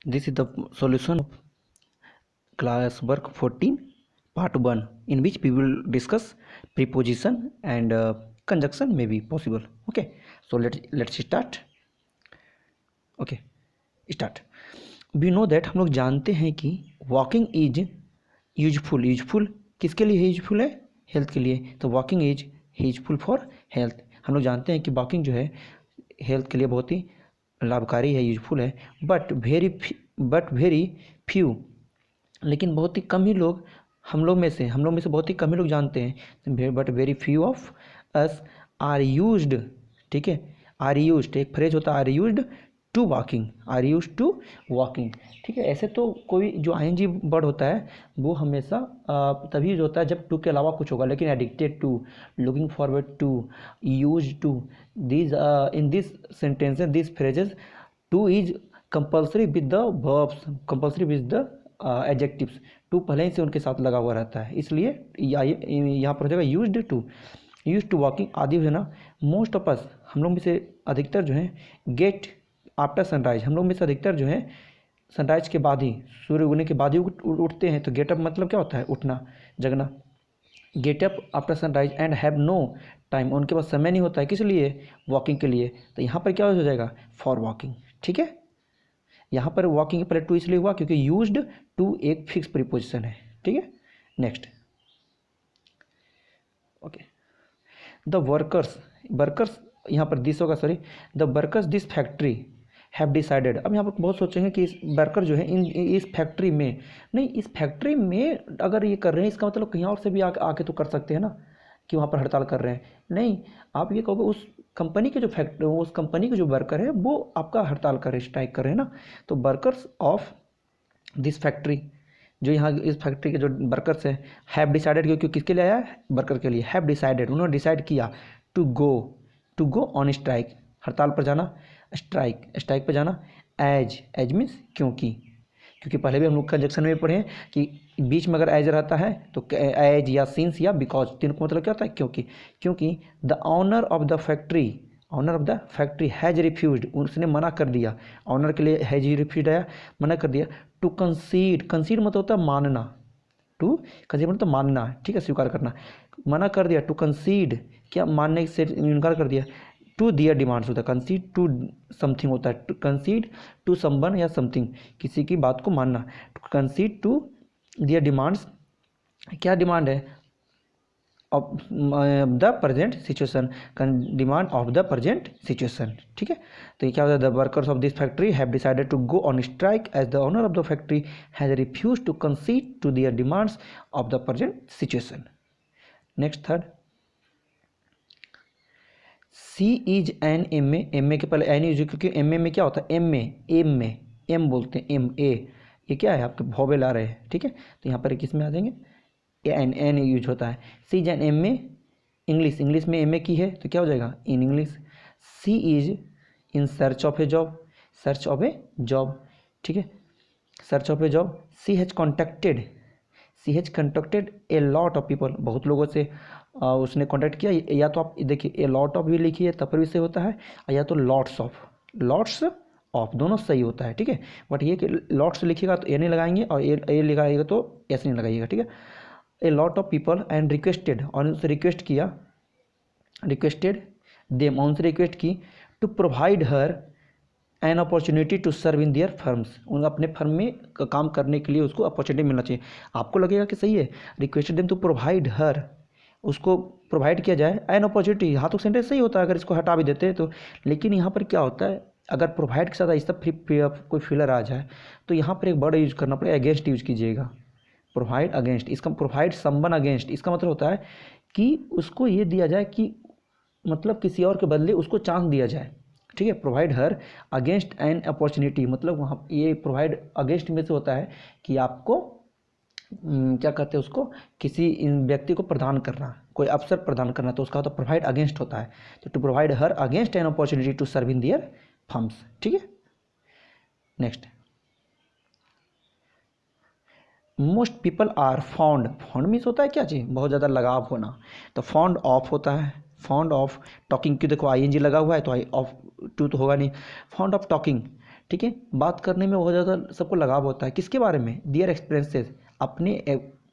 This is the solution of class work 14 part 1, in which we will discuss preposition and conjunction may be possible. Okay, so let's start. Okay, start. We know that हम लोग जानते हैं कि walking is useful किसके लिए useful है? Health के लिए. तो walking is useful for health. हम लोग जानते हैं कि वॉकिंग जो है हेल्थ के लिए बहुत ही लाभकारी है, यूजफुल है. बट वेरी फ्यू, लेकिन बहुत ही कम ही लोग हम लोग में से बहुत ही कम ही लोग जानते हैं. But very few of us are used. ठीक है, आर यूज्ड एक फ्रेज होता है, आर यूज्ड टू वॉकिंग. ठीक है, ऐसे तो कोई जो आईएनजी वर्ड होता है वो हमेशा तभी यूज होता है जब टू के अलावा कुछ होगा. लेकिन addicted to, looking forward to, use to, this in this sentences this phrases, to is compulsory with the verbs, compulsory with the adjectives. To पहले ही से उनके साथ लगा हुआ रहता है, इसलिए यहाँ पर हो जाएगा यूज्ड टू वॉकिंग आदि है ना. मोस्ट ऑफ अस, हम लोग में से अधिकतर जो है, गेट आफ्टर सनराइज, हम लोग में से अधिकतर जो है सनराइज के बाद ही, सूर्य उगने के बाद ही उठते हैं. तो गेटअप मतलब क्या होता है? उठना, जगना. Get up after sunrise and have no time, उनके पास समय नहीं होता है किस लिए? वॉकिंग के लिए. तो यहाँ पर क्या हो जाएगा? For walking. ठीक है, यहाँ पर वॉकिंग के पहले टू इसलिए हुआ क्योंकि यूज्ड टू एक फिक्स प्रीपोजिशन है. ठीक है, नेक्स्ट. ओके, द वर्कर्स यहाँ पर दिस होगा, sorry, the workers this factory have decided. अब यहाँ पर बहुत सोचेंगे कि इस वर्कर जो है इस फैक्ट्री में, नहीं, इस फैक्ट्री में अगर ये कर रहे हैं इसका मतलब कहीं और से भी आके तो कर सकते हैं ना, कि वहाँ पर हड़ताल कर रहे हैं. नहीं, आप ये कहोगे उस कंपनी के उस कंपनी के जो वर्कर है वो आपका हड़ताल कर रहे हैं, स्ट्राइक कर रहे हैं ना. तो वर्कर्स ऑफ दिस फैक्ट्री, जो यहाँ इस फैक्ट्री के जो वर्कर्स हैं, हैव डिसाइडेड, क्योंकि किसके लिए आया है? वर्कर के लिए. हैव डिसाइडेड, उन्होंने डिसाइड किया टू गो ऑन स्ट्राइक, हड़ताल पर जाना, स्ट्राइक पर जाना. एज मीन्स क्योंकि पहले भी हम लोग कंजक्शन में पढ़े हैं कि बीच में अगर एज रहता है तो एज या सिंस या बिकॉज, तीनों का मतलब क्या होता है? क्योंकि the owner of the factory has refused, उसने मना कर दिया. ऑनर के लिए हैज रिफ्यूज्ड आया, मना कर दिया. टू कंसीड मतलब होता है मानना, टू कंसीड मतलब मानना. ठीक है, स्वीकार करना. मना कर दिया, टू कंसीड, क्या मानने से इनकार कर दिया. टू दियर डिमांड्स होता है, कंसीड टू समथिंग होता है, टू कंसीड टू समवन या समथिंग, किसी की बात को मानना. To concede to their demands, क्या डिमांड है? Of the present situation, demand of the present situation. ठीक है, तो ये क्या होता है? The workers of this factory have decided to go on strike as the owner of the factory has refuse to concede to their demands of the present situation. Next, third. C is an M ए के पहले N use, क्योंकि M A में क्या होता है? M बोलते हैं, M A, ये क्या है? आपके वोवेल आ रहे हैं. ठीक है, तो यहाँ पर किस में आ जाएंगे? एन यूज होता है. She is an M A, English में एम ए की है तो क्या हो जाएगा? In English. She is in search of a job. ठीक है, search of a job. She has contacted a lot of people, बहुत लोगों से उसने कॉन्टैक्ट किया. या तो आप देखिए ए लॉट ऑफ भी लिखिए तब पर भी सही होता है, या तो लॉट्स ऑफ दोनों सही होता है. ठीक है, बट ये कि लॉट्स लिखिएगा तो ए नहीं लगाएंगे, और ए लगाइएगा तो एस नहीं लगाइएगा. ठीक है, a lot of people and requested, और उनसे रिक्वेस्टेड देम, उनसे रिक्वेस्ट की, to provide her an opportunity to serve in their firms, उन अपने फर्म में काम करने के लिए उसको अपॉर्चुनिटी मिलना चाहिए. आपको लगेगा कि सही है, रिक्वेस्टेड देम टू प्रोवाइड हर, उसको प्रोवाइड किया जाए एन अपॉर्चुनिटी. हाँ, तो सेंटेंस सही होता है अगर इसको हटा भी देते हैं तो. लेकिन यहाँ पर क्या होता है, अगर प्रोवाइड के साथ ऐसा कोई फिलर आ जाए तो यहाँ पर एक वर्ड यूज करना पड़ेगा, अगेंस्ट यूज कीजिएगा. प्रोवाइड अगेंस्ट, इसका प्रोवाइड समवन अगेंस्ट, इसका मतलब होता है कि उसको ये दिया जाए कि मतलब किसी और के बदले उसको चांस दिया जाए. ठीक है, provide her against an opportunity, मतलब वहाँ ये प्रोवाइड अगेंस्ट में से होता है कि आपको क्या कहते हैं उसको, किसी व्यक्ति को प्रदान करना, कोई अवसर प्रदान करना, तो उसका तो प्रोवाइड अगेंस्ट होता है. तो to provide her against an opportunity to serve in their firms. ठीक है, next. Most people are fond means होता है क्या चीज़? बहुत ज़्यादा लगाव होना. तो फॉन्ड ऑफ होता है, फॉन्ड ऑफ टॉकिंग की, देखो आई एन जी लगा हुआ है तो आई ऑफ टू तो होगा नहीं. Fond of talking. ठीक है, बात करने में बहुत ज़्यादा सबको लगाव होता है। किसके बारे में? दियर एक्सपीरियंसेस, अपने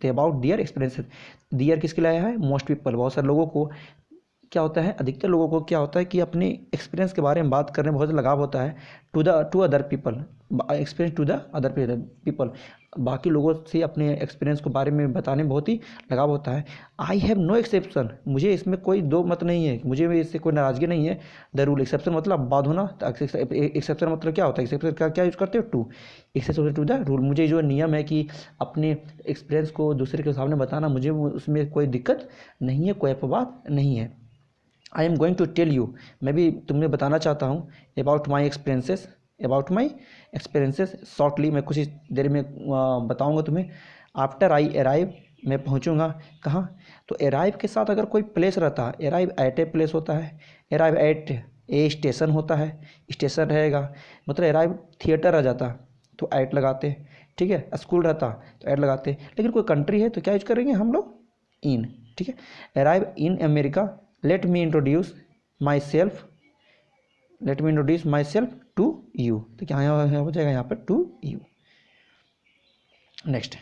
अबाउट दियर एक्सपीरियंसेस। दियर किसके लिए आया है? मोस्ट पीपल, बहुत सारे लोगों को क्या होता है, अधिकतर लोगों को क्या होता है कि अपने एक्सपीरियंस के बारे में बात करने में बहुत लगाव होता है। To other people, experience to the other people, बाकी लोगों से अपने एक्सपीरियंस के बारे में बताने में बहुत ही लगाव होता है। आई हैव नो एक्सेप्शन, मुझे इसमें कोई दो मत नहीं है, मुझे इससे कोई नाराजगी नहीं है। द रूल, एक्सेप्शन मतलब बाद होना, एक्सेप्शन मतलब क्या होता है, एक्सेप्शन का क्या यूज करते हो? To, exception to the rule, मुझे जो नियम है कि अपने एक्सपीरियंस को दूसरे के सामने बताना, मुझे उसमें कोई दिक्कत नहीं है, कोई अपवाद नहीं है। I am going to tell you, मैं भी तुम्हें बताना चाहता हूँ, अबाउट माई एक्सपीरियंसेस शॉर्टली, मैं कुछ ही देर में बताऊँगा तुम्हें। आफ्टर आई अराइव, मैं पहुँचूँगा कहाँ? तो अराइव के साथ अगर कोई प्लेस रहता है, अराइव एट ए प्लेस होता है, अराइव एट ए स्टेशन होता है, स्टेशन रहेगा, मतलब अराइव थिएटर आ जाता तो एट लगाते, ठीक है, स्कूल रहता तो एट लगाते, लेकिन कोई कंट्री है तो क्या यूज करेंगे हम लोग? इन, ठीक है। Arrive in America, let me introduce myself, let me introduce myself to you, तो क्या यहाँ हो जाएगा यहाँ पर to you. Next,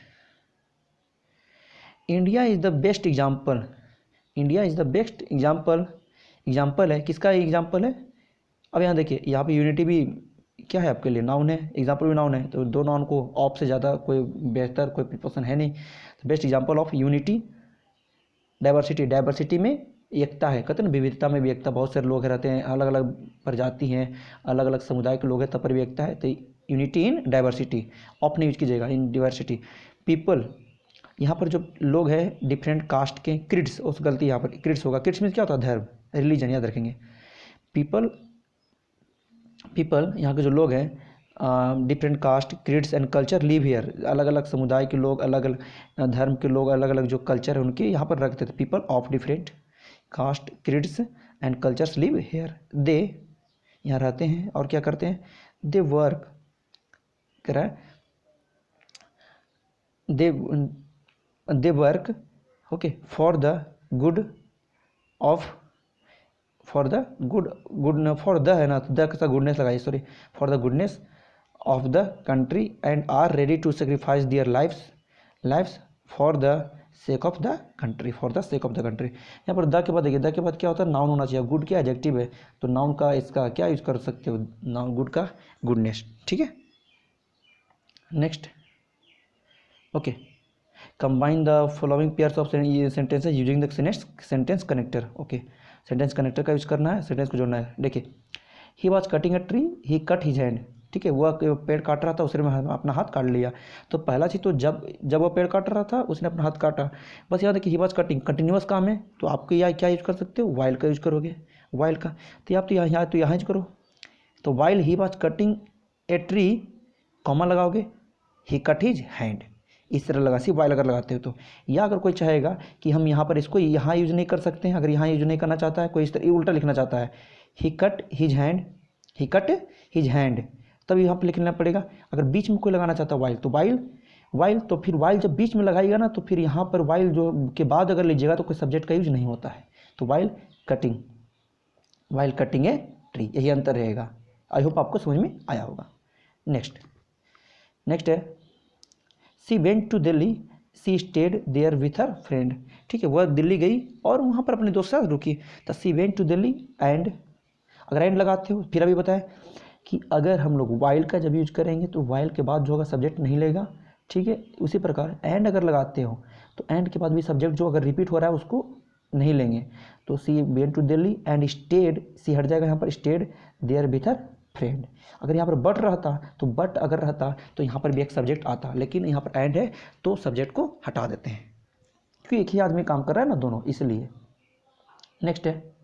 India is the best example, India is the best example, example है किसका? एग्जाम्पल है, अब यहाँ देखिए, यहाँ पे यूनिटी भी क्या है आपके लिए? नाउन है, एग्जाम्पल भी नाउन है, तो दो नाउन को ऑफ से ज़्यादा कोई बेहतर कोई प्रिपोजिशन है नहीं। तो best example of unity, diversity, diversity में एकता है, कहते हैं ना विविधता में भी एकता, बहुत सारे लोग रहते हैं, अलग अलग प्रजाति हैं, अलग अलग समुदाय के लोग हैं, तब पर भी एकता है, तो यूनिटी इन डाइवर्सिटी, ऑफ नहीं यूज कीजिएगा, इन डाइवर्सिटी। पीपल, यहाँ पर जो लोग हैं डिफरेंट कास्ट के, क्रिड्स, उस गलती यहाँ पर क्रिड्स होगा, क्रिड्स में क्या होता है? धर्म, रिलीजन, याद रखेंगे। पीपल, पीपल यहाँ के जो लोग हैं, different caste, creeds and culture live here, अलग अलग समुदाय के लोग, अलग अलग धर्म के लोग, अलग अलग जो कल्चर है उनके यहाँ पर रखते थे। People of different caste, creeds and cultures live here, they यहाँ रहते हैं और क्या करते हैं? दे वर्क, कह रहा है they work, okay, for the good of, for the good for the है ना, तो द का गुडनेस लगाइए, sorry, for the goodness of the country and are ready to sacrifice their lifes for the sake of the country, for the sake of the country. यहाँ पर the के बाद देखिए, द के बाद क्या होता है? नाउन होना चाहिए, गुड क्या एडजेक्टिव है, तो नाउन का इसका क्या यूज कर सकते हो? नाउन गुड का गुडनेस, ठीक है। Next, okay, combine the following pairs of sentences using the sentence connector, okay, sentence connector का यूज करना है, सेंटेंस को जोड़ना है। देखिए, he was cutting a tree, he cut his hand, ठीक है, वह पेड़ काट रहा था, उसने अपना हाथ काट लिया। तो पहला चीज़ तो जब वह पेड़ काट रहा था उसने अपना हाथ काटा, बस याद है कि ही वॉज कटिंग कंटिन्यूअस काम है, तो आपको यहाँ क्या यूज कर सकते हो? वाइल का यूज करोगे, वाइल का, तो आप तो यहाँ यूज करो, तो while he was cutting a tree, comma लगाओगे, ही कट हिज हैंड, इस तरह लगा, सिर्फ वाइल अगर लगाते हो तो। या अगर कोई चाहेगा कि हम यहाँ पर इसको यहाँ यूज नहीं कर सकते हैं, अगर यहाँ यूज नहीं करना चाहता है कोई, इस तरह उल्टा लिखना चाहता है, ही कट हिज हैंड, ही कट हिज हैंड, तब यहाँ पर लिखना पड़ेगा। अगर बीच में कोई लगाना चाहता है वाइल, तो वाइल तो फिर वाइल जब बीच में लगाएगा ना, तो फिर यहाँ पर वाइल जो के बाद अगर लीजिएगा तो कोई सब्जेक्ट का यूज नहीं होता है, तो वाइल कटिंग ए ट्री, यही अंतर रहेगा। आई होप आपको समझ में आया होगा। नेक्स्ट है, she went to Delhi, she stayed there with her friend, ठीक है, वह दिल्ली गई और वहाँ पर अपने दोस्त के साथ रुकी, तो she went to Delhi and, अगर एंड लगाते हो, फिर अभी बताया कि अगर हम लोग वाइल का जब यूज करेंगे तो वाइल के बाद जो होगा सब्जेक्ट नहीं लेगा, ठीक है, उसी प्रकार एंड अगर लगाते हो तो एंड के बाद भी सब्जेक्ट जो अगर रिपीट हो रहा है उसको नहीं लेंगे। तो she went to Delhi and stayed, she हट जाएगा यहाँ पर, stayed there with her friend. अगर यहाँ पर बट रहता तो बट अगर रहता तो यहाँ पर भी एक सब्जेक्ट आता, लेकिन यहाँ पर एंड है तो सब्जेक्ट को हटा देते हैं, क्योंकि एक ही आदमी काम कर रहा है ना दोनों, इसलिए। नेक्स्ट है,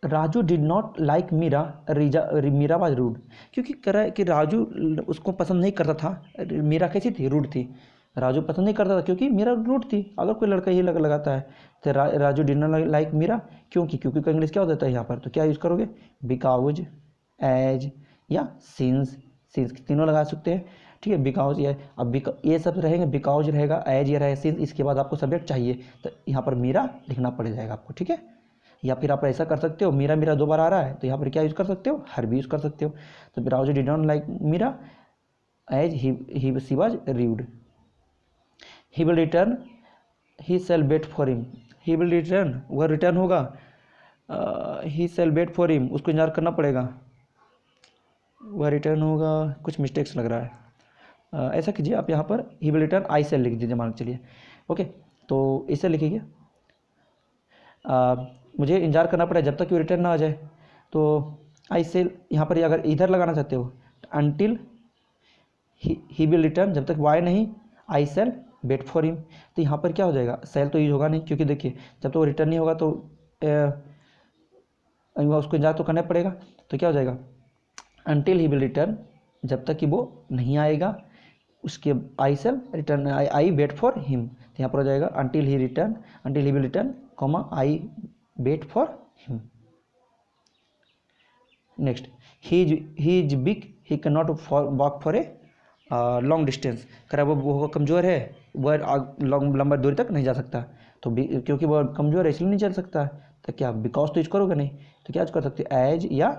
Raju did not like Meera, Meera was rude, क्योंकि कह रहा है कि राजू उसको पसंद नहीं करता था, मीरा कैसी थी? रूड थी। राजू पसंद नहीं करता था क्योंकि मीरा रूड थी। अगर कोई लड़का ये लगाता है तो Raju did not like Meera, क्योंकि का इंग्लिश क्या हो जाता है यहाँ पर, तो क्या यूज़ करोगे? बिकॉज, एज या सिंस, तीनों लगा सकते हैं, ठीक है। बिकॉज या अब ये सब रहेंगे, बिकॉज रहेगा, एज ये रहेगा, सिंस, इसके बाद आपको सब्जेक्ट चाहिए तो यहाँ पर मीरा लिखना पड़ जाएगा आपको, ठीक है। या फिर आप ऐसा कर सकते हो, मीरा मीरा 2 बार आ रहा है तो यहाँ पर क्या यूज़ कर सकते हो, हर भी यूज़ कर सकते हो। तो Raoji did not like Meera as she was rude. He will return, he shall wait for him. He will return, वह रिटर्न होगा। He shall wait for him, उसको इंतजार करना पड़ेगा। वह रिटर्न होगा, कुछ मिस्टेक्स लग रहा है। ऐसा कीजिए आप यहाँ पर he will return I shall लिख दीजिए, मान के चलिए। ओके, तो इसे लिखिए मुझे इंतजार करना पड़ेगा जब तक कि वो रिटर्न ना आ जाए। तो आई सेल यहाँ पर अगर इधर लगाना चाहते हो, अनटिल ही विल रिटर्न, जब तक वो आए नहीं, आई सेल वेट फॉर हिम। तो यहाँ पर क्या हो जाएगा, सेल तो यूज होगा नहीं, क्योंकि देखिए जब तक वो रिटर्न नहीं होगा तो उसको इंतजार तो करना पड़ेगा। तो क्या हो जाएगा, अनटिल ही विल रिटर्न, जब तक कि वो नहीं आएगा, उसके I shall return, I wait for him. तो यहाँ पर हो जाएगा until he return, until he will return, comma I wait for him. Next, he is big, he can not walk for a long distance. कह रहा है वो कमज़ोर है, वह लंबा दूरी तक नहीं जा सकता। तो क्योंकि वह कमज़ोर है इसलिए नहीं चल सकता। तो क्या बिकॉज तो यूज करोगे नहीं, तो क्या कर सकते हो, एज या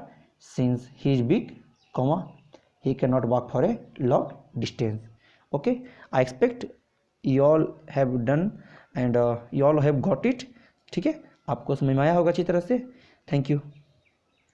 since he is big, comma he cannot walk for a long distance. Okay, I expect you all have done and you all have got it. ठीक है, आपको समझ में आया होगा अच्छी तरह से। Thank you.